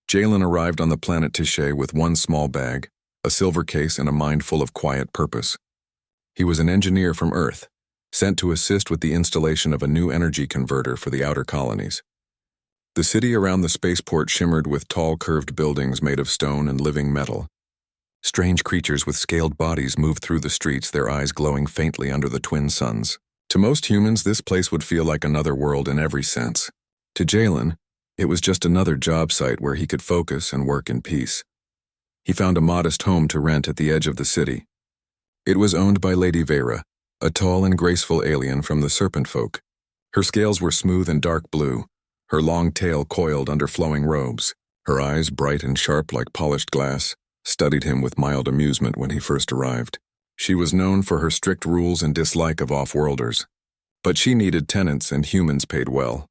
Jalen arrived on the planet Tishay with one small bag, a silver case, and a mind full of quiet purpose. He was an engineer from Earth, sent to assist with the installation of a new energy converter for the outer colonies. The city around the spaceport shimmered with tall curved buildings made of stone and living metal. Strange creatures with scaled bodies moved through the streets, their eyes glowing faintly under the twin suns. To most humans, this place would feel like another world in every sense. To Jalen, it was just another job site where he could focus and work in peace. He found a modest home to rent at the edge of the city. It was owned by Lady Vera, a tall and graceful alien from the Serpent folk. Her scales were smooth and dark blue, her long tail coiled under flowing robes. Her eyes, bright and sharp like polished glass, studied him with mild amusement when he first arrived. She was known for her strict rules and dislike of off-worlders. But she needed tenants, and humans paid well.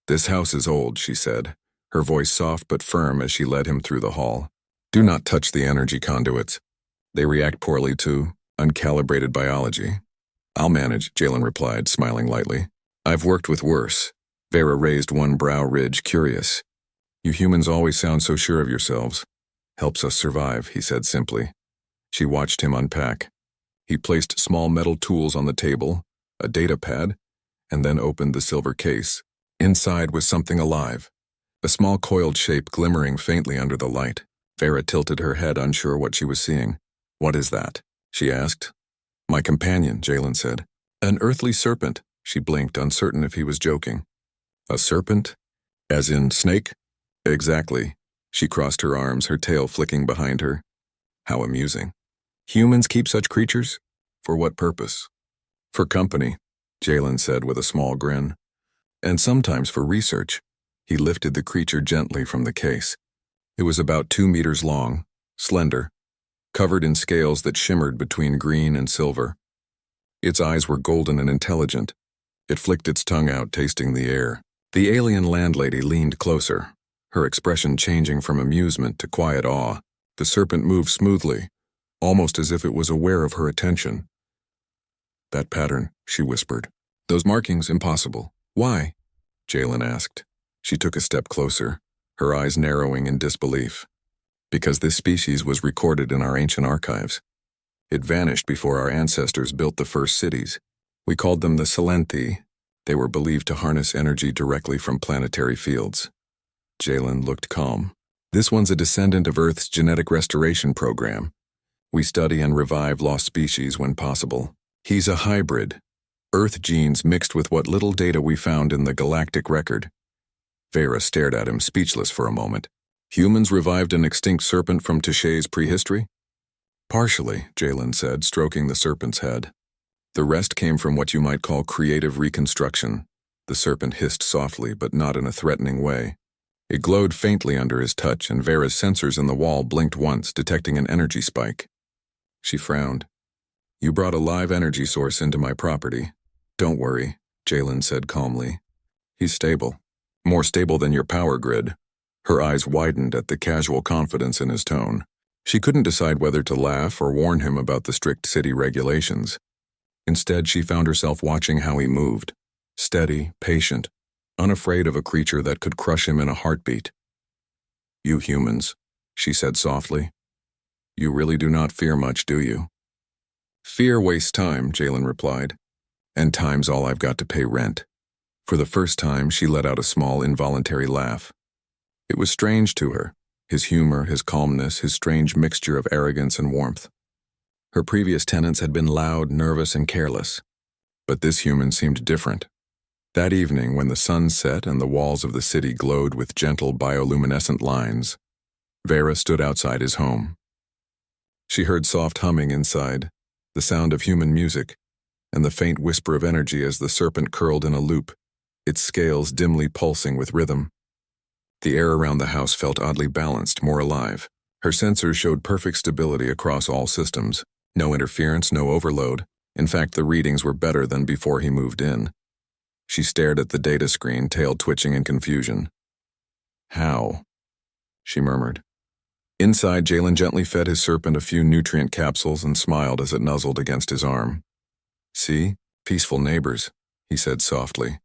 "This house is old," she said, her voice soft but firm as she led him through the hall. "Do not touch the energy conduits. They react poorly to uncalibrated biology." "I'll manage," Jalen replied, smiling lightly. "I've worked with worse." Vera raised one brow ridge, curious. "You humans always sound so sure of yourselves." "Helps us survive," he said simply. She watched him unpack. He placed small metal tools on the table, a data pad, and then opened the silver case. Inside was something alive, a small coiled shape glimmering faintly under the light. Vera tilted her head, unsure what she was seeing. "What is that?" she asked. "My companion," Jalen said. "An earthly serpent." She blinked, uncertain if he was joking. "A serpent? As in snake?" "Exactly." She crossed her arms, her tail flicking behind her. "How amusing. Humans keep such creatures? For what purpose?" "For company," Jalen said with a small grin. "And sometimes for research." He lifted the creature gently from the case. It was about 2 meters long, slender, covered in scales that shimmered between green and silver. Its eyes were golden and intelligent. It flicked its tongue out, tasting the air. The alien landlady leaned closer, her expression changing from amusement to quiet awe. The serpent moved smoothly, almost as if it was aware of her attention. "That pattern," she whispered. "Those markings, impossible." "Why?" Jalen asked. She took a step closer, her eyes narrowing in disbelief. "Because this species was recorded in our ancient archives. It vanished before our ancestors built the first cities. We called them the Scifi. They were believed to harness energy directly from planetary fields." Jalen looked calm. "This one's a descendant of Earth's genetic restoration program. We study and revive lost species when possible. He's a hybrid. Earth genes mixed with what little data we found in the galactic record." Vera stared at him, speechless for a moment. "Humans revived an extinct serpent from Tishay's prehistory?" "Partially," Jalen said, stroking the serpent's head. "The rest came from what you might call creative reconstruction." The serpent hissed softly, but not in a threatening way. It glowed faintly under his touch, and Vera's sensors in the wall blinked once, detecting an energy spike. She frowned. "You brought a live energy source into my property." "Don't worry," Jalen said calmly. "He's stable. More stable than your power grid." Her eyes widened at the casual confidence in his tone. She couldn't decide whether to laugh or warn him about the strict city regulations. Instead, she found herself watching how he moved. Steady, patient, unafraid of a creature that could crush him in a heartbeat. "You humans," she said softly. "You really do not fear much, do you?" "Fear wastes time," Jalen replied. "And time's all I've got to pay rent." For the first time, she let out a small, involuntary laugh. It was strange to her, his humor, his calmness, his strange mixture of arrogance and warmth. Her previous tenants had been loud, nervous, and careless. But this human seemed different. That evening, when the sun set and the walls of the city glowed with gentle bioluminescent lines, Vera stood outside his home. She heard soft humming inside, the sound of human music, and the faint whisper of energy as the serpent curled in a loop, its scales dimly pulsing with rhythm. The air around the house felt oddly balanced, more alive. Her sensors showed perfect stability across all systems. No interference, no overload. In fact, the readings were better than before he moved in. She stared at the data screen, tail twitching in confusion. "How?" she murmured. Inside, Jalen gently fed his serpent a few nutrient capsules and smiled as it nuzzled against his arm. "See? Peaceful neighbors," he said softly.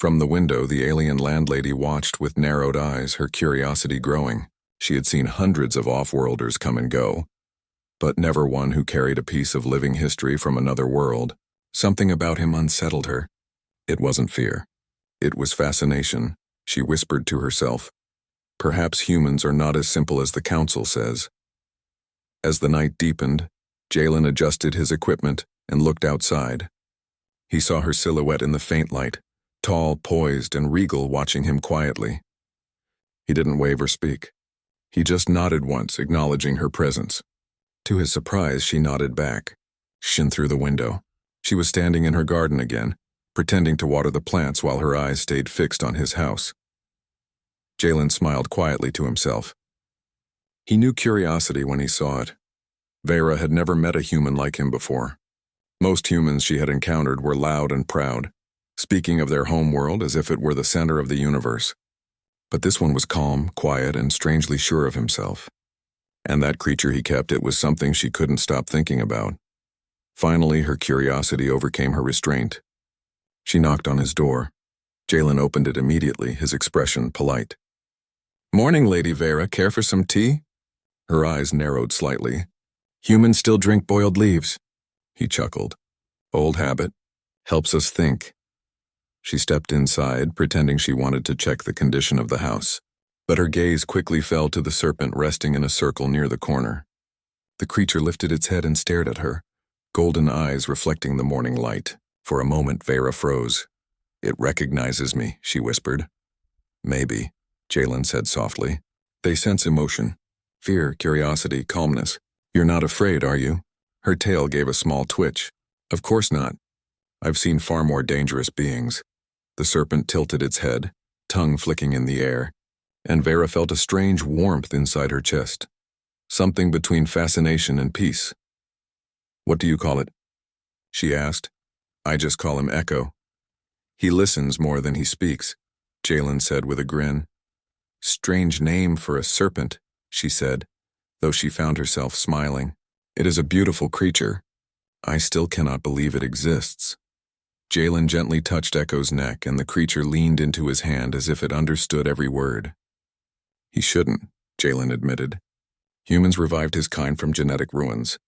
From the window, the alien landlady watched with narrowed eyes, her curiosity growing. She had seen hundreds of off-worlders come and go, but never one who carried a piece of living history from another world. Something about him unsettled her. It wasn't fear. It was fascination, she whispered to herself. Perhaps humans are not as simple as the council says. As the night deepened, Jalen adjusted his equipment and looked outside. He saw her silhouette in the faint light, tall, poised, and regal, watching him quietly. He didn't wave or speak. He just nodded once, acknowledging her presence. To his surprise, she nodded back. Shin through the window. She was standing in her garden again, pretending to water the plants while her eyes stayed fixed on his house. Jalen smiled quietly to himself. He knew curiosity when he saw it. Vera had never met a human like him before. Most humans she had encountered were loud and proud, speaking of their home world as if it were the center of the universe. But this one was calm, quiet, and strangely sure of himself. And that creature he kept, it was something she couldn't stop thinking about. Finally, her curiosity overcame her restraint. She knocked on his door. Jalen opened it immediately, his expression polite. "Morning, Lady Vera. Care for some tea?" Her eyes narrowed slightly. "Humans still drink boiled leaves." He chuckled. "Old habit. Helps us think." She stepped inside, pretending she wanted to check the condition of the house. But her gaze quickly fell to the serpent resting in a circle near the corner. The creature lifted its head and stared at her, golden eyes reflecting the morning light. For a moment, Vera froze. "It recognizes me," she whispered. "Maybe," Jalen said softly. "They sense emotion. Fear, curiosity, calmness. You're not afraid, are you?" Her tail gave a small twitch. "Of course not. I've seen far more dangerous beings." The serpent tilted its head, tongue flicking in the air, and Vera felt a strange warmth inside her chest. Something between fascination and peace. "What do you call it?" she asked. "I just call him Echo." "He listens more than he speaks," Jalen said with a grin. "Strange name for a serpent," she said, though she found herself smiling. "It is a beautiful creature. I still cannot believe it exists." Jalen gently touched Echo's neck, and the creature leaned into his hand as if it understood every word. "He shouldn't," Jalen admitted. "Humans revived his kind from genetic ruins.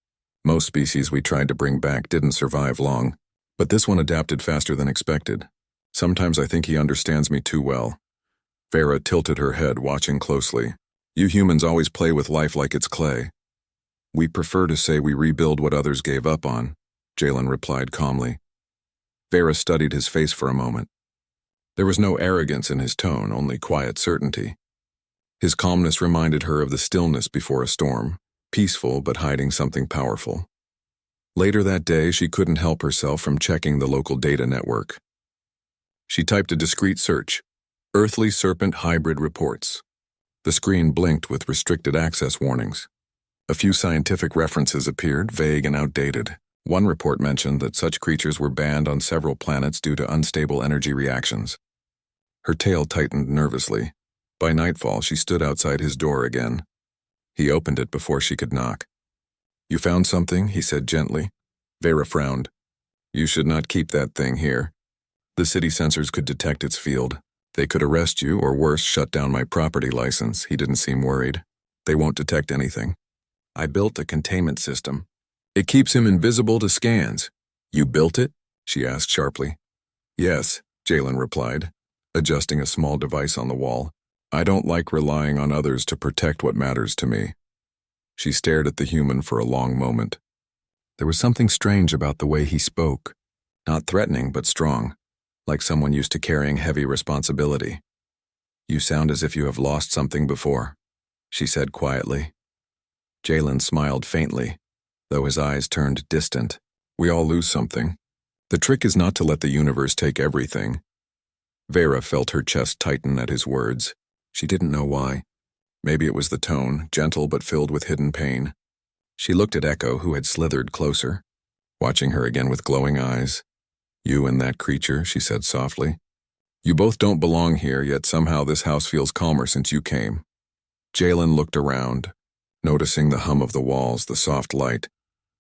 Most species we tried to bring back didn't survive long, but this one adapted faster than expected. Sometimes I think he understands me too well." Vera tilted her head, watching closely. "You humans always play with life like it's clay." "We prefer to say we rebuild what others gave up on," Jalen replied calmly. Vera studied his face for a moment. There was no arrogance in his tone, only quiet certainty. His calmness reminded her of the stillness before a storm, peaceful but hiding something powerful. Later that day, she couldn't help herself from checking the local data network. She typed a discreet search, "Earthly Serpent Hybrid Reports." The screen blinked with restricted access warnings. A few scientific references appeared, vague and outdated. One report mentioned that such creatures were banned on several planets due to unstable energy reactions. Her tail tightened nervously. By nightfall, she stood outside his door again. He opened it before she could knock. "You found something?" he said gently. Vera frowned. "You should not keep that thing here. The city sensors could detect its field. They could arrest you, or worse, shut down my property license." He didn't seem worried. "They won't detect anything. I built a containment system. It keeps him invisible to scans." "You built it?" she asked sharply. "Yes," Jalen replied, adjusting a small device on the wall. "I don't like relying on others to protect what matters to me." She stared at the human for a long moment. There was something strange about the way he spoke. Not threatening, but strong, like someone used to carrying heavy responsibility. "You sound as if you have lost something before," she said quietly. Jalen smiled faintly, though his eyes turned distant. "We all lose something. The trick is not to let the universe take everything." Vera felt her chest tighten at his words. She didn't know why. Maybe it was the tone, gentle but filled with hidden pain. She looked at Echo, who had slithered closer, watching her again with glowing eyes. "You and that creature," she said softly. "You both don't belong here, yet somehow this house feels calmer since you came." Jalen looked around, noticing the hum of the walls, the soft light,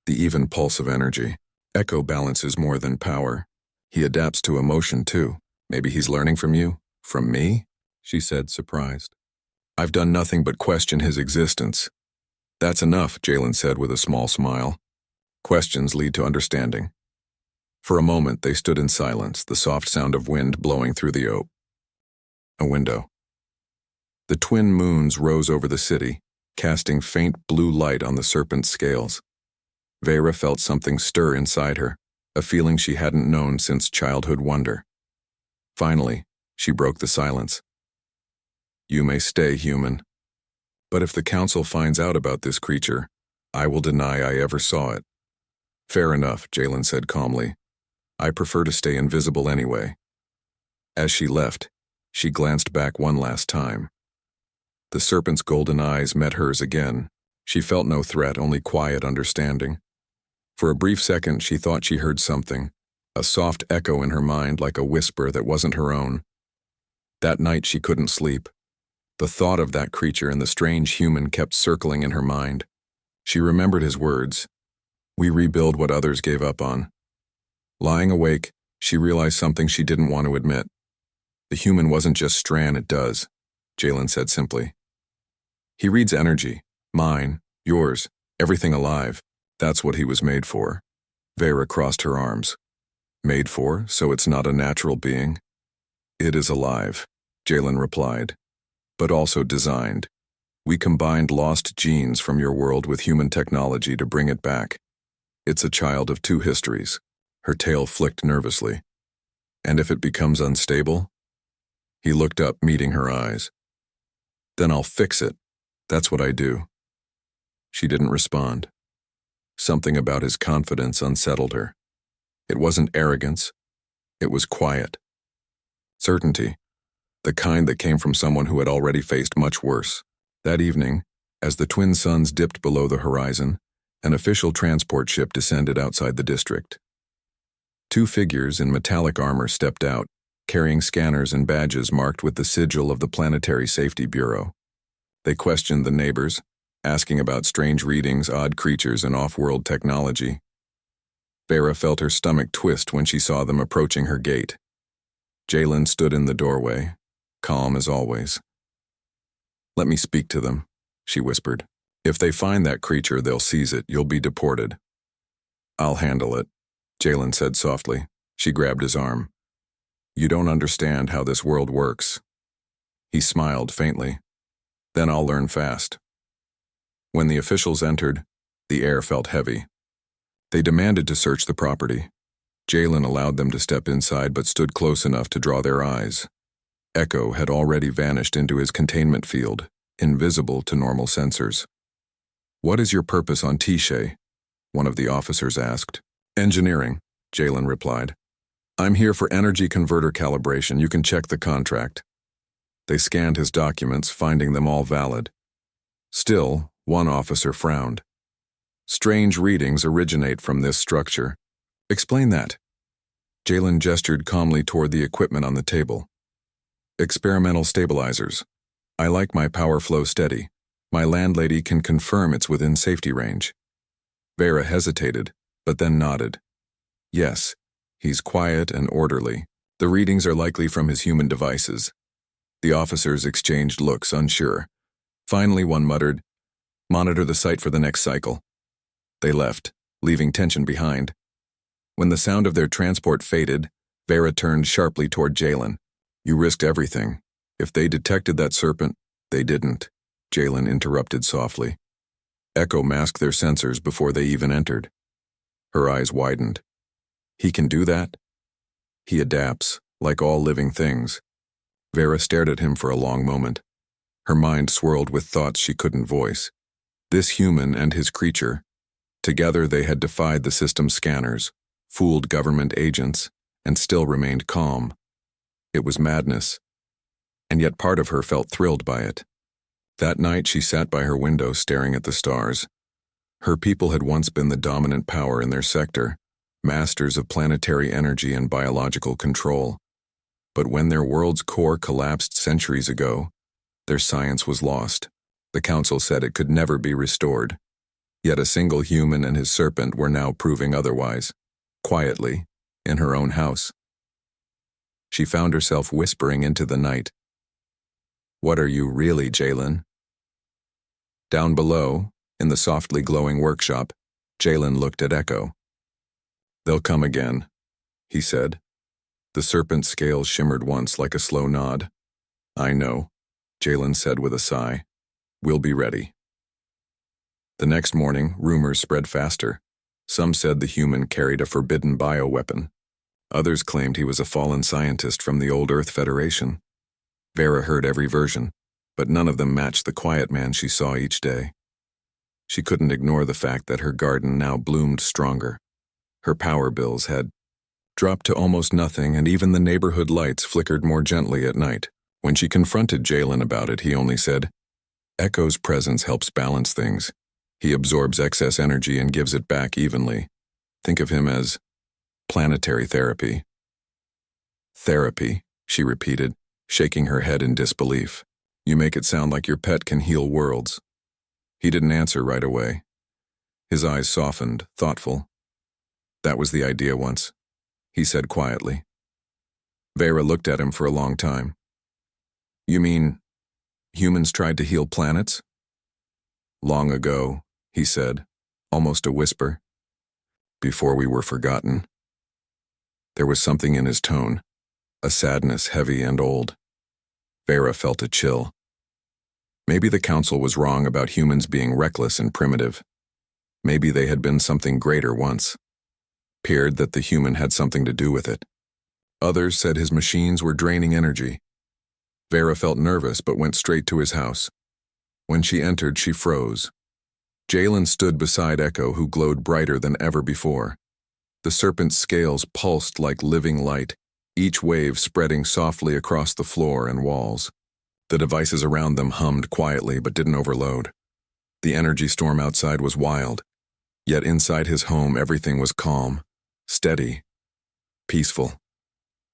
the even pulse of energy. Echo balances more than power. He adapts to emotion too. Maybe he's learning from you? From me? She said, surprised. I've done nothing but question his existence. That's enough, Jalen said with a small smile. Questions lead to understanding. For a moment, they stood in silence, the soft sound of wind blowing through the oak. A window. The twin moons rose over the city, casting faint blue light on the Serpent's scales. Vera felt something stir inside her, a feeling she hadn't known since childhood wonder. Finally, she broke the silence. You may stay, human. But if the council finds out about this creature, I will deny I ever saw it. Fair enough, Jalen said calmly. I prefer to stay invisible anyway. As she left, she glanced back one last time. The Serpent's golden eyes met hers again. She felt no threat, only quiet understanding. For a brief second, she thought she heard something, a soft echo in her mind like a whisper that wasn't her own. That night she couldn't sleep. The thought of that creature and the strange human kept circling in her mind. She remembered his words. We rebuild what others gave up on. Lying awake, she realized something she didn't want to admit. The human wasn't just Stran, it does, Jalen said simply. He reads energy, mine, yours, everything alive. That's what he was made for. Vera crossed her arms. Made for, so it's not a natural being? It is alive, Jalen replied, but also designed. We combined lost genes from your world with human technology to bring it back. It's a child of two histories. Her tail flicked nervously. And if it becomes unstable? He looked up, meeting her eyes. Then I'll fix it. That's what I do. She didn't respond. Something about his confidence unsettled her. It wasn't arrogance. It was quiet. Certainty. The kind that came from someone who had already faced much worse. That evening, as the twin suns dipped below the horizon, an official transport ship descended outside the district. Two figures in metallic armor stepped out, carrying scanners and badges marked with the sigil of the Planetary Safety Bureau. They questioned the neighbors, asking about strange readings, odd creatures, and off-world technology. Vera felt her stomach twist when she saw them approaching her gate. Jalen stood in the doorway, calm as always. Let me speak to them, she whispered. If they find that creature, they'll seize it. You'll be deported. I'll handle it, Jalen said softly. She grabbed his arm. You don't understand how this world works. He smiled faintly. Then I'll learn fast. When the officials entered, the air felt heavy. They demanded to search the property. Jalen allowed them to step inside but stood close enough to draw their eyes. Echo had already vanished into his containment field, invisible to normal sensors. What is your purpose on Tishay? One of the officers asked. Engineering, Jalen replied. I'm here for energy converter calibration. You can check the contract. They scanned his documents, finding them all valid. Still, one officer frowned. Strange readings originate from this structure. Explain that. Jalen gestured calmly toward the equipment on the table. Experimental stabilizers. I like my power flow steady. My landlady can confirm it's within safety range. Vera hesitated, but then nodded. Yes, he's quiet and orderly. The readings are likely from his human devices. The officers exchanged looks, unsure. Finally, one muttered, Monitor the site for the next cycle. They left, leaving tension behind. When the sound of their transport faded, Vera turned sharply toward Jalen. You risked everything. If they detected that serpent, they didn't, Jalen interrupted softly. Echo masked their sensors before they even entered. Her eyes widened. He can do that? He adapts, like all living things. Vera stared at him for a long moment. Her mind swirled with thoughts she couldn't voice. This human and his creature, together they had defied the system's scanners, fooled government agents, and still remained calm. It was madness. And yet part of her felt thrilled by it. That night she sat by her window staring at the stars. Her people had once been the dominant power in their sector, masters of planetary energy and biological control. But when their world's core collapsed centuries ago, their science was lost. The council said it could never be restored. Yet a single human and his serpent were now proving otherwise, quietly, in her own house. She found herself whispering into the night. "What are you really, Jalen?" Down below, in the softly glowing workshop, Jalen looked at Echo. "They'll come again," he said. The serpent's scales shimmered once like a slow nod. "I know," Jalen said with a sigh. "We'll be ready." The next morning, rumors spread faster. Some said the human carried a forbidden bioweapon. Others claimed he was a fallen scientist from the old Earth Federation. Vera heard every version, but none of them matched the quiet man she saw each day. She couldn't ignore the fact that her garden now bloomed stronger. Her power bills had dropped to almost nothing, and even the neighborhood lights flickered more gently at night. When she confronted Jalen about it, he only said, "Echo's presence helps balance things. He absorbs excess energy and gives it back evenly. Think of him as planetary therapy." "Therapy," she repeated, shaking her head in disbelief. "You make it sound like your pet can heal worlds." He didn't answer right away. His eyes softened, thoughtful. "That was the idea once," he said quietly. Vera looked at him for a long time. "You mean humans tried to heal planets?" "Long ago," he said, almost a whisper. "Before we were forgotten." There was something in his tone, a sadness heavy and old. Vera felt a chill. Maybe the council was wrong about humans being reckless and primitive. Maybe they had been something greater once. Peered that the human had something to do with it. Others said his machines were draining energy. Vera felt nervous but went straight to his house. When she entered, she froze. Jalen stood beside Echo, who glowed brighter than ever before. The serpent's scales pulsed like living light, each wave spreading softly across the floor and walls. The devices around them hummed quietly but didn't overload. The energy storm outside was wild, yet inside his home everything was calm, steady, peaceful.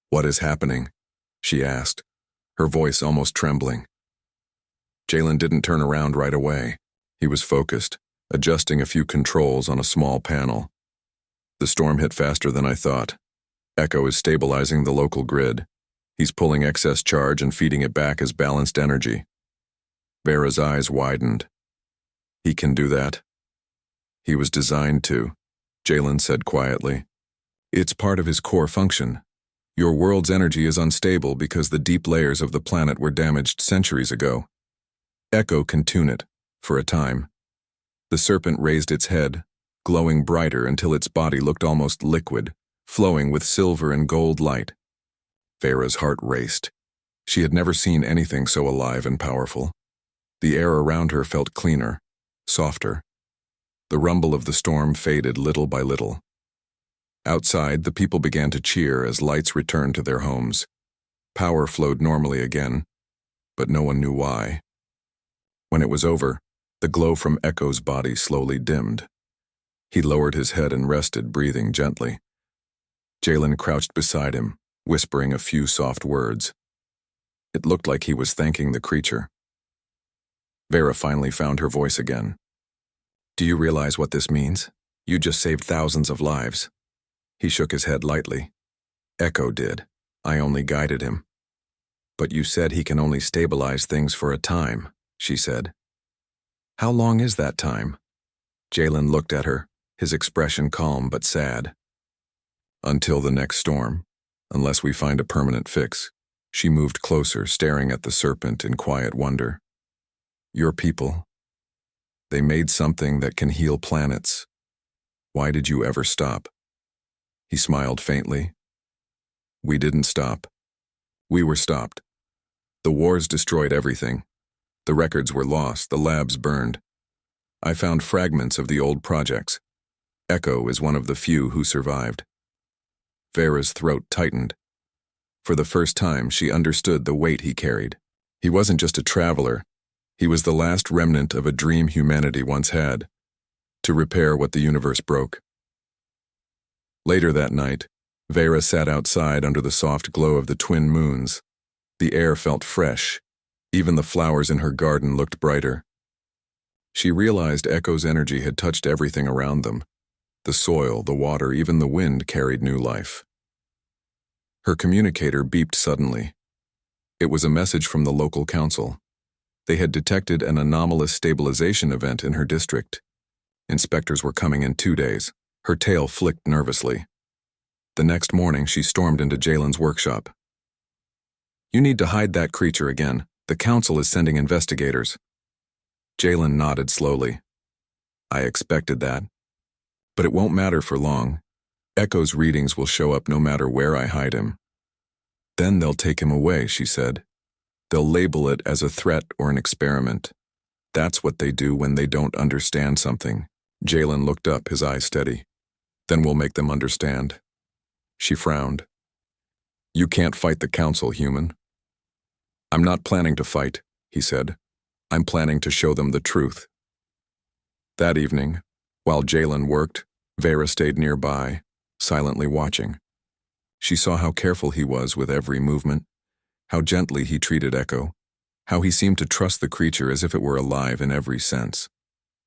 "What is happening?" she asked, her voice almost trembling. Jalen didn't turn around right away. He was focused, adjusting a few controls on a small panel. "The storm hit faster than I thought. Echo is stabilizing the local grid. He's pulling excess charge and feeding it back as balanced energy." Vera's eyes widened. "He can do that?" "He was designed to," Jalen said quietly. "It's part of his core function. Your world's energy is unstable because the deep layers of the planet were damaged centuries ago. Echo can tune it, for a time." The serpent raised its head, glowing brighter until its body looked almost liquid, flowing with silver and gold light. Vera's heart raced. She had never seen anything so alive and powerful. The air around her felt cleaner, softer. The rumble of the storm faded little by little. Outside, the people began to cheer as lights returned to their homes. Power flowed normally again, but no one knew why. When it was over, the glow from Echo's body slowly dimmed. He lowered his head and rested, breathing gently. Jalen crouched beside him, whispering a few soft words. It looked like he was thanking the creature. Vera finally found her voice again. "Do you realize what this means? You just saved thousands of lives." He shook his head lightly. "Echo did. I only guided him." "But you said he can only stabilize things for a time," she said. "How long is that time?" Jalen looked at her, his expression calm but sad. "Until the next storm, unless we find a permanent fix." She moved closer, staring at the serpent in quiet wonder. "Your people, they made something that can heal planets. Why did you ever stop?" He smiled faintly. "We didn't stop. We were stopped. The wars destroyed everything. The records were lost, the labs burned. I found fragments of the old projects. Echo is one of the few who survived." Vera's throat tightened. For the first time, she understood the weight he carried. He wasn't just a traveler. He was the last remnant of a dream humanity once had, to repair what the universe broke. Later that night, Vera sat outside under the soft glow of the twin moons. The air felt fresh. Even the flowers in her garden looked brighter. She realized Echo's energy had touched everything around them. The soil, the water, even the wind carried new life. Her communicator beeped suddenly. It was a message from the local council. They had detected an anomalous stabilization event in her district. Inspectors were coming in 2 days. Her tail flicked nervously. The next morning, she stormed into Jalen's workshop. "You need to hide that creature again. The council is sending investigators." Jalen nodded slowly. "I expected that. But it won't matter for long. Echo's readings will show up no matter where I hide him. Then they'll take him away," she said. "They'll label it as a threat or an experiment. That's what they do when they don't understand something." Jalen looked up, his eyes steady. "Then we'll make them understand." She frowned. "You can't fight the council, human." "I'm not planning to fight," he said. "I'm planning to show them the truth." That evening, while Jalen worked, Vera stayed nearby, silently watching. She saw how careful he was with every movement, how gently he treated Echo, how he seemed to trust the creature as if it were alive in every sense.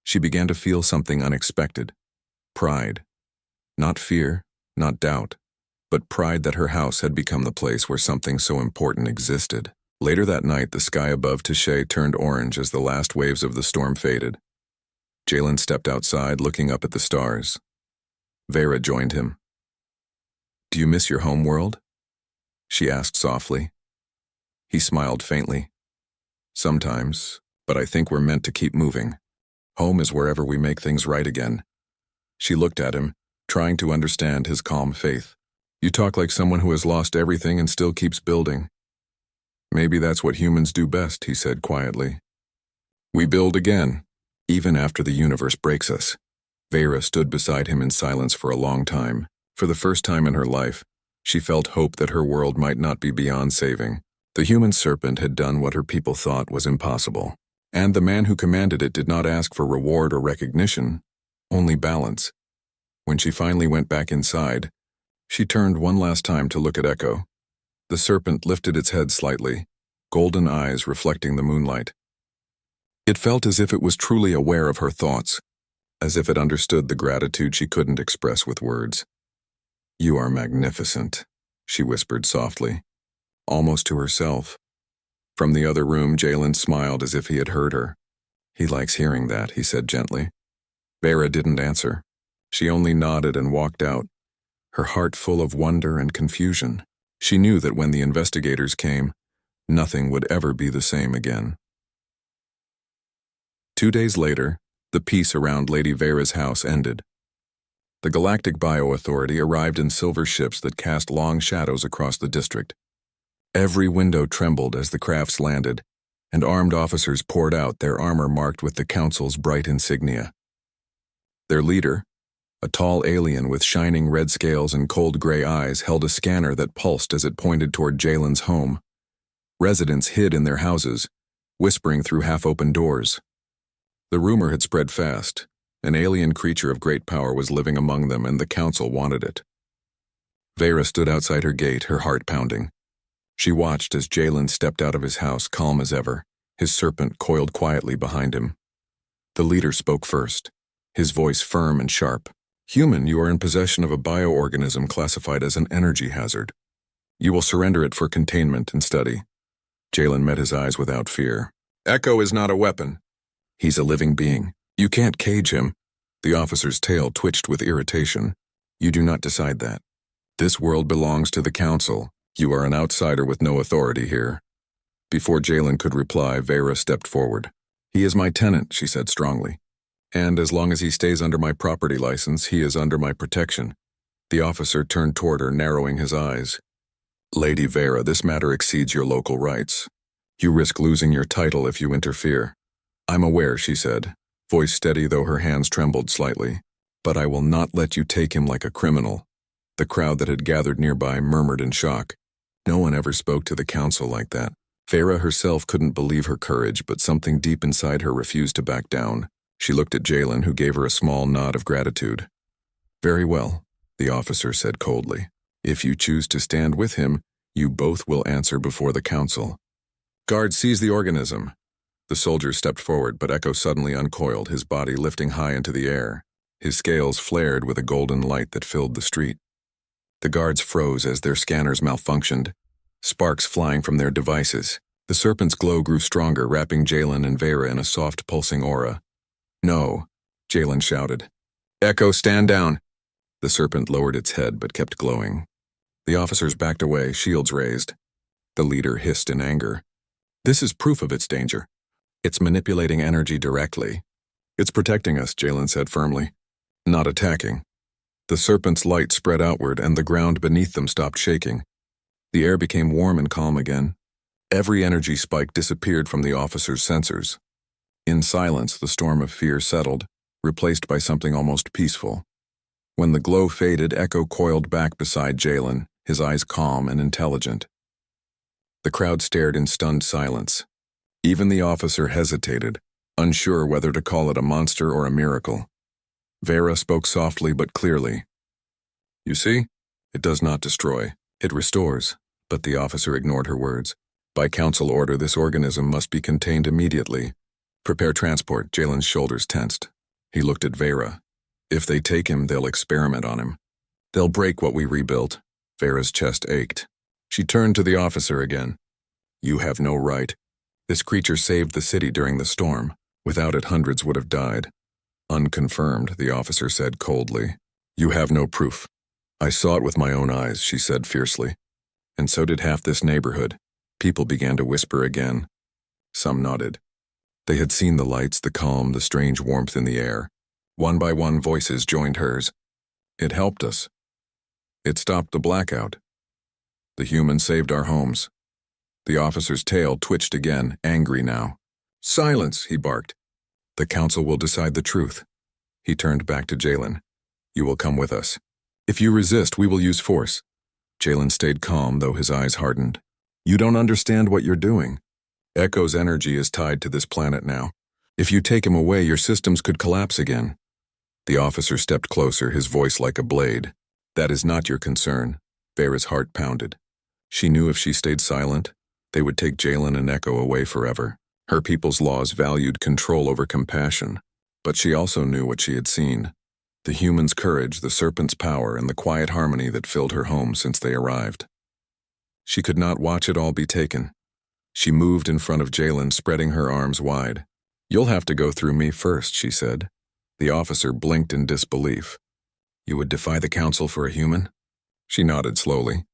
She began to feel something unexpected. Pride. Not fear, not doubt, but pride that her house had become the place where something so important existed. Later that night, the sky above Touché turned orange as the last waves of the storm faded. Jalen stepped outside, looking up at the stars. Vera joined him. "Do you miss your home world?" she asked softly. He smiled faintly. "Sometimes, but I think we're meant to keep moving. Home is wherever we make things right again." She looked at him, trying to understand his calm faith. "You talk like someone who has lost everything and still keeps building." "Maybe that's what humans do best," he said quietly. "We build again, even after the universe breaks us." Vera stood beside him in silence for a long time. For the first time in her life, she felt hope that her world might not be beyond saving. The human serpent had done what her people thought was impossible. And the man who commanded it did not ask for reward or recognition, only balance. When she finally went back inside, she turned one last time to look at Echo. The serpent lifted its head slightly, golden eyes reflecting the moonlight. It felt as if it was truly aware of her thoughts, as if it understood the gratitude she couldn't express with words. "You are magnificent," she whispered softly, almost to herself. From the other room, Jalen smiled as if he had heard her. "He likes hearing that," he said gently. Vera didn't answer. She only nodded and walked out, her heart full of wonder and confusion. She knew that when the investigators came, nothing would ever be the same again. 2 days later, the peace around Lady Vera's house ended. The Galactic Bio Authority arrived in silver ships that cast long shadows across the district. Every window trembled as the crafts landed, and armed officers poured out, their armor marked with the Council's bright insignia. Their leader, a tall alien with shining red scales and cold gray eyes, held a scanner that pulsed as it pointed toward Jalen's home. Residents hid in their houses, whispering through half-open doors. The rumor had spread fast. An alien creature of great power was living among them, and the Council wanted it. Vera stood outside her gate, her heart pounding. She watched as Jalen stepped out of his house, calm as ever, his serpent coiled quietly behind him. The leader spoke first, his voice firm and sharp. "Human, you are in possession of a bioorganism classified as an energy hazard. You will surrender it for containment and study." Jalen met his eyes without fear. "Echo is not a weapon. He's a living being. You can't cage him." The officer's tail twitched with irritation. "You do not decide that. This world belongs to the Council. You are an outsider with no authority here." Before Jalen could reply, Vera stepped forward. "He is my tenant," she said strongly. "And as long as he stays under my property license, he is under my protection." The officer turned toward her, narrowing his eyes. "Lady Vera, this matter exceeds your local rights. You risk losing your title if you interfere." "I'm aware," she said, voice steady though her hands trembled slightly. "But I will not let you take him like a criminal." The crowd that had gathered nearby murmured in shock. No one ever spoke to the Council like that. Vera herself couldn't believe her courage, but something deep inside her refused to back down. She looked at Jalen, who gave her a small nod of gratitude. "Very well," the officer said coldly. "If you choose to stand with him, you both will answer before the Council." "Guard, seize the organism." The soldier stepped forward, but Echo suddenly uncoiled, his body lifting high into the air. His scales flared with a golden light that filled the street. The guards froze as their scanners malfunctioned, sparks flying from their devices. The Serpent's glow grew stronger, wrapping Jalen and Vera in a soft, pulsing aura. "No," Jalen shouted. "Echo, stand down." The Serpent lowered its head but kept glowing. The officers backed away, shields raised. The leader hissed in anger. "This is proof of its danger. It's manipulating energy directly." "It's protecting us," Jalen said firmly. "Not attacking." The Serpent's light spread outward and the ground beneath them stopped shaking. The air became warm and calm again. Every energy spike disappeared from the officers' sensors. In silence, the storm of fear settled, replaced by something almost peaceful. When the glow faded, Echo coiled back beside Jalen, his eyes calm and intelligent. The crowd stared in stunned silence. Even the officer hesitated, unsure whether to call it a monster or a miracle. Vera spoke softly but clearly. "You see, it does not destroy, it restores." But the officer ignored her words. "By council order, this organism must be contained immediately. Prepare transport." Jalen's shoulders tensed. He looked at Vera. "If they take him, they'll experiment on him. They'll break what we rebuilt." Vera's chest ached. She turned to the officer again. "You have no right. This creature saved the city during the storm. Without it, hundreds would have died." "Unconfirmed," the officer said coldly. "You have no proof." "I saw it with my own eyes," she said fiercely. "And so did half this neighborhood." People began to whisper again. Some nodded. They had seen the lights, the calm, the strange warmth in the air. One by one, voices joined hers. "It helped us. It stopped the blackout. The humans saved our homes." The officer's tail twitched again, angry now. "Silence," he barked. "The council will decide the truth." He turned back to Jalen. "You will come with us. If you resist, we will use force." Jalen stayed calm, though his eyes hardened. "You don't understand what you're doing. Echo's energy is tied to this planet now. If you take him away, your systems could collapse again." The officer stepped closer, his voice like a blade. "That is not your concern." Vera's heart pounded. She knew if she stayed silent, they would take Jalen and Echo away forever. Her people's laws valued control over compassion, but she also knew what she had seen. The human's courage, the Serpent's power, and the quiet harmony that filled her home since they arrived. She could not watch it all be taken. She moved in front of Jalen, spreading her arms wide. "You'll have to go through me first," she said. The officer blinked in disbelief. "You would defy the council for a human?" She nodded slowly.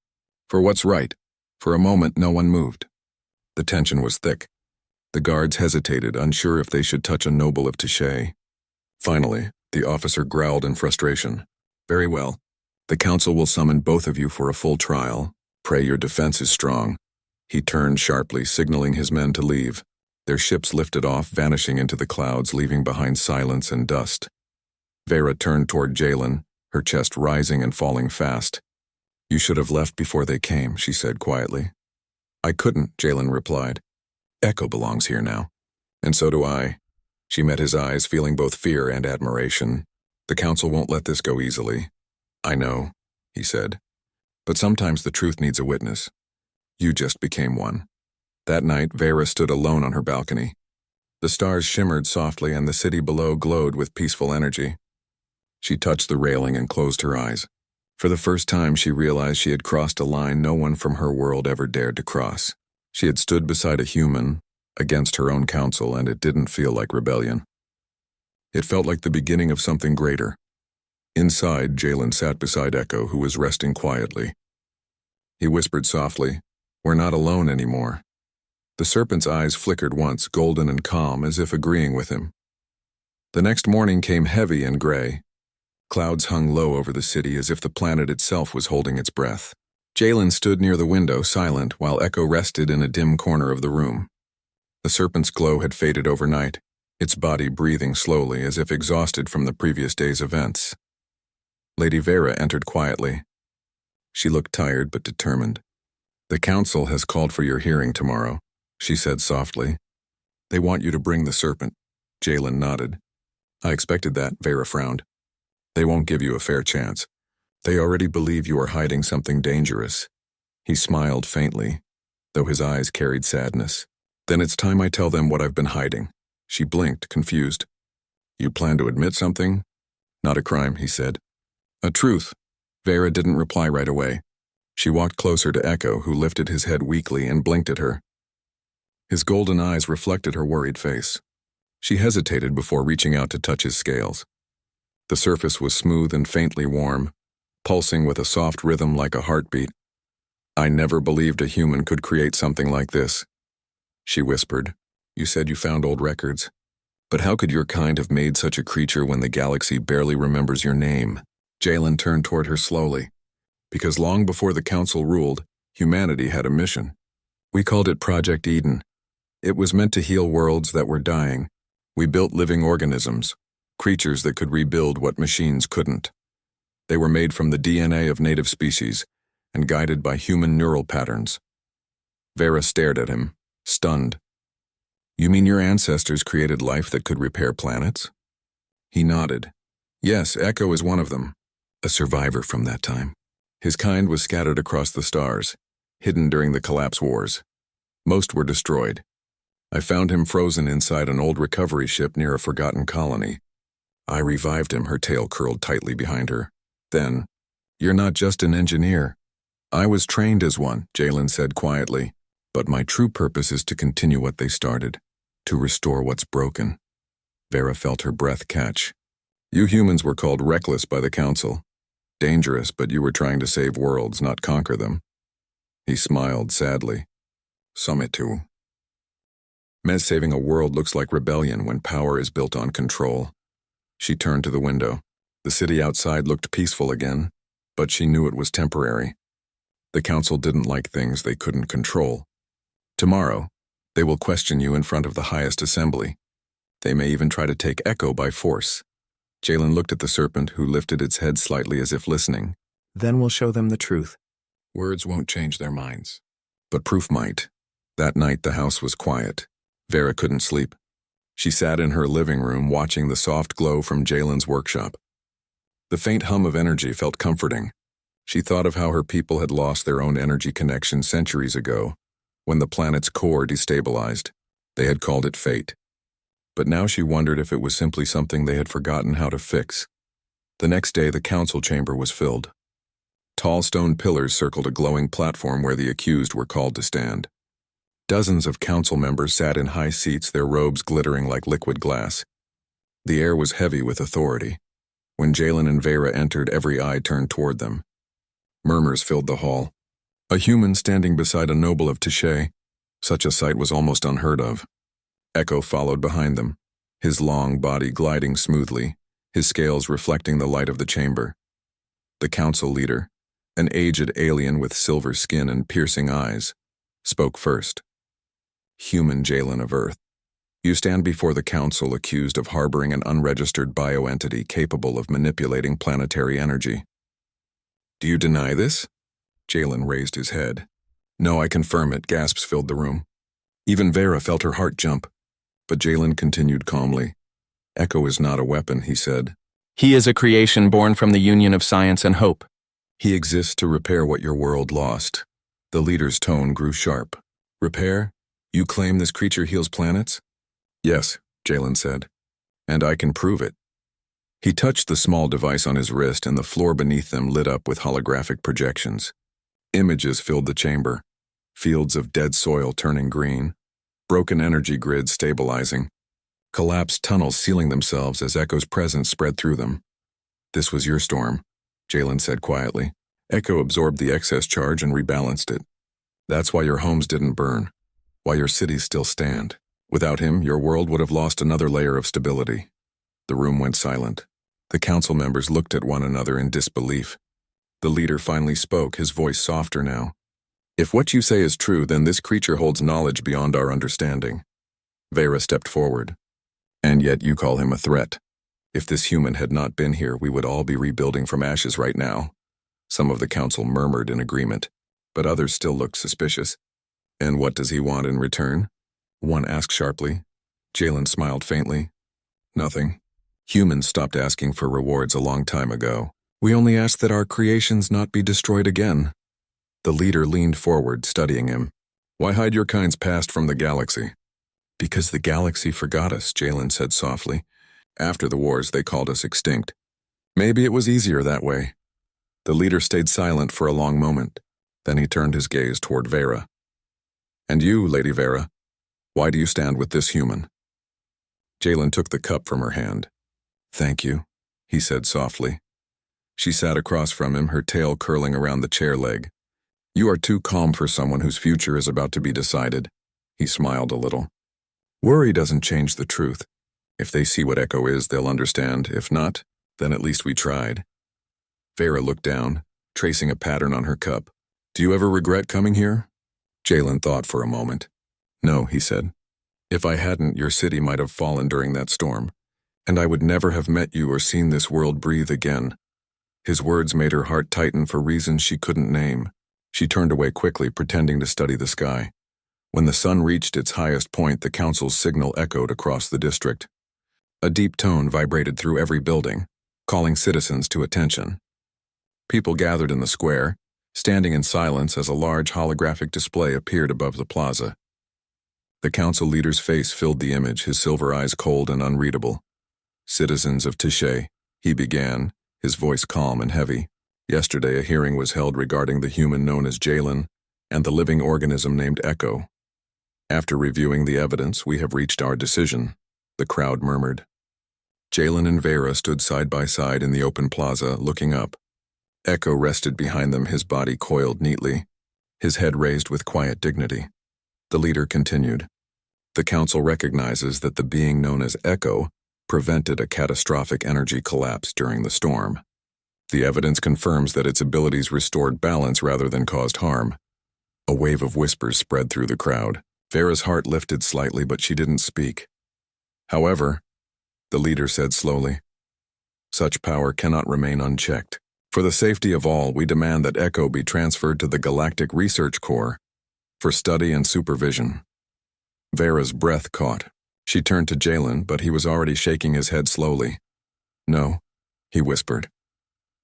"For what's right." For a moment, no one moved. The tension was thick. The guards hesitated, unsure if they should touch a noble of Tashay. Finally, the officer growled in frustration. "Very well. The council will summon both of you for a full trial. Pray your defense is strong." He turned sharply, signaling his men to leave. Their ships lifted off, vanishing into the clouds, leaving behind silence and dust. Vera turned toward Jalen, her chest rising and falling fast. "You should have left before they came," she said quietly. "I couldn't," Jalen replied. "Echo belongs here now." "And so do I." She met his eyes, feeling both fear and admiration. "The council won't let this go easily." "I know," he said. "But sometimes the truth needs a witness. You just became one." That night, Vera stood alone on her balcony. The stars shimmered softly and the city below glowed with peaceful energy. She touched the railing and closed her eyes. For the first time, she realized she had crossed a line no one from her world ever dared to cross. She had stood beside a human, against her own counsel, and it didn't feel like rebellion. It felt like the beginning of something greater. Inside, Jalen sat beside Echo, who was resting quietly. He whispered softly, "We're not alone anymore." The Serpent's eyes flickered once, golden and calm, as if agreeing with him. The next morning came heavy and gray. Clouds hung low over the city as if the planet itself was holding its breath. Jalen stood near the window, silent, while Echo rested in a dim corner of the room. The Serpent's glow had faded overnight, its body breathing slowly as if exhausted from the previous day's events. Lady Vera entered quietly. She looked tired but determined. "The council has called for your hearing tomorrow," she said softly. "They want you to bring the Serpent." Jalen nodded. "I expected that," Vera frowned. "They won't give you a fair chance. They already believe you are hiding something dangerous." He smiled faintly, though his eyes carried sadness. "Then it's time I tell them what I've been hiding." She blinked, confused. "You plan to admit something?" "Not a crime," he said. "A truth. Vera didn't reply right away. She walked closer to Echo, who lifted his head weakly and blinked at her. His golden eyes reflected her worried face. She hesitated before reaching out to touch his scales. The surface was smooth and faintly warm, pulsing with a soft rhythm like a heartbeat. "I never believed a human could create something like this," she whispered. "You said you found old records. But how could your kind have made such a creature when the galaxy barely remembers your name?" Jalen turned toward her slowly. "Because long before the Council ruled, humanity had a mission. We called it Project Eden. It was meant to heal worlds that were dying. We built living organisms, creatures that could rebuild what machines couldn't. They were made from the DNA of native species and guided by human neural patterns." Vera stared at him, stunned. "You mean your ancestors created life that could repair planets?" He nodded. "Yes, Echo is one of them, a survivor from that time. His kind was scattered across the stars, hidden during the Collapse Wars. Most were destroyed. I found him frozen inside an old recovery ship near a forgotten colony. I revived him," her tail curled tightly behind her. "Then, you're not just an engineer." "I was trained as one," Jalen said quietly. "But my true purpose is to continue what they started, to restore what's broken." Vera felt her breath catch. "You humans were called reckless by the Council. Dangerous, but you were trying to save worlds, not conquer them." He smiled sadly. "Summit too. Mez saving a world looks like rebellion when power is built on control." She turned to the window. The city outside looked peaceful again, but she knew it was temporary. The Council didn't like things they couldn't control. Tomorrow, they will question you in front of the highest assembly. They may even try to take Echo by force. Jalen looked at the Serpent, who lifted its head slightly as if listening. "Then we'll show them the truth." "Words won't change their minds. But proof might." That night the house was quiet. Vera couldn't sleep. She sat in her living room watching the soft glow from Jalen's workshop. The faint hum of energy felt comforting. She thought of how her people had lost their own energy connection centuries ago, when the planet's core destabilized. They had called it fate. But now she wondered if it was simply something they had forgotten how to fix. The next day the council chamber was filled. Tall stone pillars circled a glowing platform where the accused were called to stand. Dozens of council members sat in high seats, their robes glittering like liquid glass. The air was heavy with authority. When Jalen and Vera entered, every eye turned toward them. Murmurs filled the hall. A human standing beside a noble of Tishay. Such a sight was almost unheard of. Echo followed behind them, his long body gliding smoothly, his scales reflecting the light of the chamber. The council leader, an aged alien with silver skin and piercing eyes, spoke first. "Human Jalen of Earth, you stand before the council accused of harboring an unregistered bioentity capable of manipulating planetary energy. Do you deny this?" Jalen raised his head. "No, I confirm it," gasps filled the room. Even Vera felt her heart jump. But Jalen continued calmly. "Echo is not a weapon," he said. "He is a creation born from the union of science and hope." "He exists to repair what your world lost." The leader's tone grew sharp. "Repair? You claim this creature heals planets?" "Yes," Jalen said. "And I can prove it." He touched the small device on his wrist, and the floor beneath them lit up with holographic projections. Images filled the chamber. Fields of dead soil turning green. Broken energy grids stabilizing. Collapsed tunnels sealing themselves as Echo's presence spread through them. "This was your storm," Jalen said quietly. "Echo absorbed the excess charge and rebalanced it. That's why your homes didn't burn. Why your cities still stand. Without him, your world would have lost another layer of stability." The room went silent. The council members looked at one another in disbelief. The leader finally spoke, his voice softer now. "If what you say is true, then this creature holds knowledge beyond our understanding." Vera stepped forward. "And yet you call him a threat. If this human had not been here, we would all be rebuilding from ashes right now." Some of the council murmured in agreement, but others still looked suspicious. "And what does he want in return?" one asked sharply. Jalen smiled faintly. "Nothing. Humans stopped asking for rewards a long time ago. We only ask that our creations not be destroyed again." The leader leaned forward, studying him. "Why hide your kind's past from the galaxy?" "Because the galaxy forgot us," Jalen said softly. "After the wars, they called us extinct. Maybe it was easier that way." The leader stayed silent for a long moment. Then he turned his gaze toward Vera. "And you, Lady Vera, why do you stand with this human?" Jalen took the cup from her hand. "Thank you," he said softly. She sat across from him, her tail curling around the chair leg. "You are too calm for someone whose future is about to be decided." He smiled a little. "Worry doesn't change the truth. If they see what Echo is, they'll understand. If not, then at least we tried." Vera looked down, tracing a pattern on her cup. "Do you ever regret coming here?" Jalen thought for a moment. "No," he said. "If I hadn't, your city might have fallen during that storm, and I would never have met you or seen this world breathe again." His words made her heart tighten for reasons she couldn't name. She turned away quickly, pretending to study the sky. When the sun reached its highest point, the council's signal echoed across the district. A deep tone vibrated through every building, calling citizens to attention. People gathered in the square, standing in silence as a large holographic display appeared above the plaza. The council leader's face filled the image, his silver eyes cold and unreadable. "Citizens of Tishay," he began, his voice calm and heavy. "Yesterday a hearing was held regarding the human known as Jalen and the living organism named Echo. After reviewing the evidence, we have reached our decision," the crowd murmured. Jalen and Vera stood side by side in the open plaza, looking up. Echo rested behind them, his body coiled neatly, his head raised with quiet dignity. The leader continued. "The council recognizes that the being known as Echo prevented a catastrophic energy collapse during the storm. The evidence confirms that its abilities restored balance rather than caused harm." A wave of whispers spread through the crowd. Vera's heart lifted slightly, but she didn't speak. "However," the leader said slowly, "such power cannot remain unchecked. For the safety of all, we demand that Echo be transferred to the Galactic Research Corps for study and supervision." Vera's breath caught. She turned to Jalen, but he was already shaking his head slowly. "No," he whispered.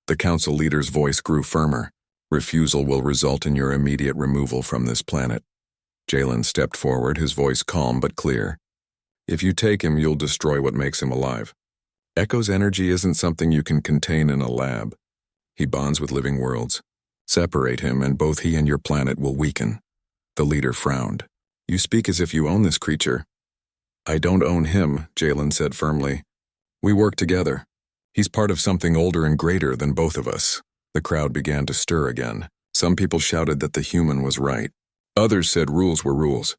The council leader's voice grew firmer. "Refusal will result in your immediate removal from this planet." Jalen stepped forward, his voice calm but clear. "If you take him, you'll destroy what makes him alive. Echo's energy isn't something you can contain in a lab. He bonds with living worlds. Separate him, and both he and your planet will weaken." The leader frowned. "You speak as if you own this creature." "I don't own him," Jalen said firmly. "We work together. He's part of something older and greater than both of us." The crowd began to stir again. Some people shouted that the human was right. Others said rules were rules.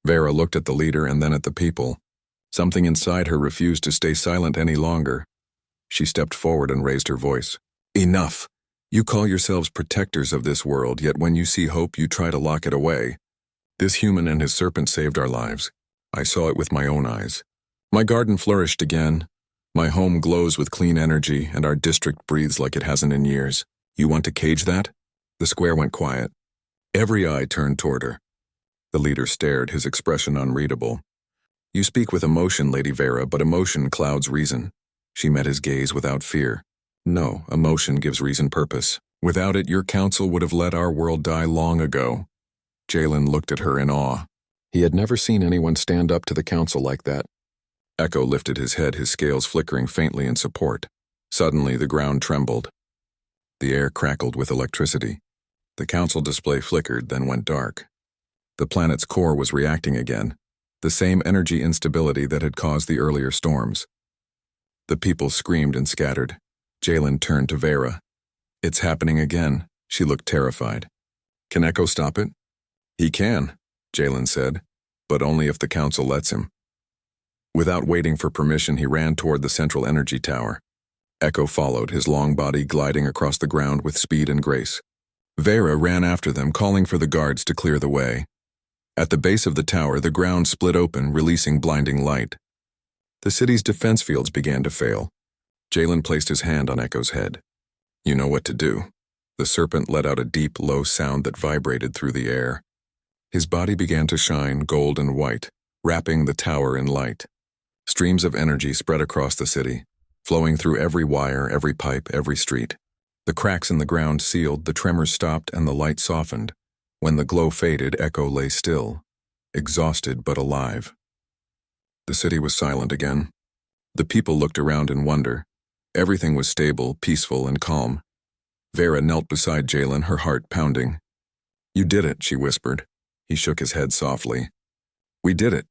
Vera looked at the leader and then at the people. Something inside her refused to stay silent any longer. She stepped forward and raised her voice. "Enough! You call yourselves protectors of this world, yet when you see hope, you try to lock it away. This human and his serpent saved our lives. I saw it with my own eyes. My garden flourished again. My home glows with clean energy, and our district breathes like it hasn't in years. You want to cage that?" The square went quiet. Every eye turned toward her. The leader stared, his expression unreadable. "You speak with emotion, Lady Vera, but emotion clouds reason." She met his gaze without fear. "No, emotion gives reason purpose. Without it, your council would have let our world die long ago." Jalen looked at her in awe. He had never seen anyone stand up to the council like that. Echo lifted his head, his scales flickering faintly in support. Suddenly, the ground trembled. The air crackled with electricity. The council display flickered, then went dark. The planet's core was reacting again, the same energy instability that had caused the earlier storms. The people screamed and scattered. Jalen turned to Vera. "It's happening again." She looked terrified. "Can Echo stop it?" "He can," Jalen said, "but only if the council lets him." Without waiting for permission, he ran toward the central energy tower. Echo followed, his long body gliding across the ground with speed and grace. Vera ran after them, calling for the guards to clear the way. At the base of the tower, the ground split open, releasing blinding light. The city's defense fields began to fail. Jalen placed his hand on Echo's head. "You know what to do." The serpent let out a deep, low sound that vibrated through the air. His body began to shine gold and white, wrapping the tower in light. Streams of energy spread across the city, flowing through every wire, every pipe, every street. The cracks in the ground sealed, the tremors stopped, and the light softened. When the glow faded, Echo lay still, exhausted but alive. The city was silent again. The people looked around in wonder. Everything was stable, peaceful, and calm. Vera knelt beside Jalen, her heart pounding. "You did it," she whispered. He shook his head softly. "We did it."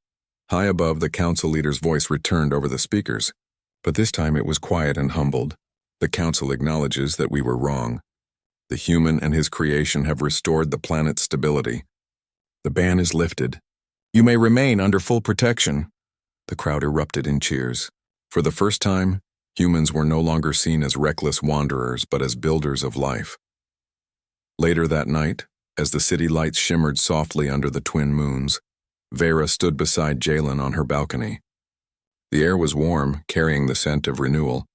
High above, the council leader's voice returned over the speakers, but this time it was quiet and humbled. "The council acknowledges that we were wrong. The human and his creation have restored the planet's stability. The ban is lifted. You may remain under full protection." The crowd erupted in cheers. For the first time, humans were no longer seen as reckless wanderers, but as builders of life. Later that night, as the city lights shimmered softly under the twin moons, Vera stood beside Jalen on her balcony. The air was warm, carrying the scent of renewal.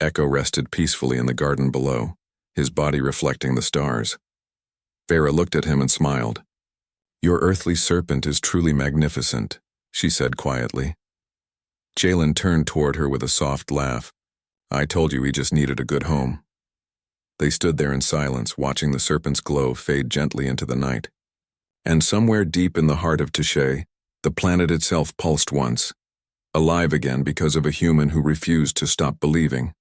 Echo rested peacefully in the garden below, his body reflecting the stars. Vera looked at him and smiled. "Your earthly serpent is truly magnificent," she said quietly. Jalen turned toward her with a soft laugh. "I told you he just needed a good home." They stood there in silence, watching the serpent's glow fade gently into the night. And somewhere deep in the heart of Tashay, the planet itself pulsed once, alive again because of a human who refused to stop believing.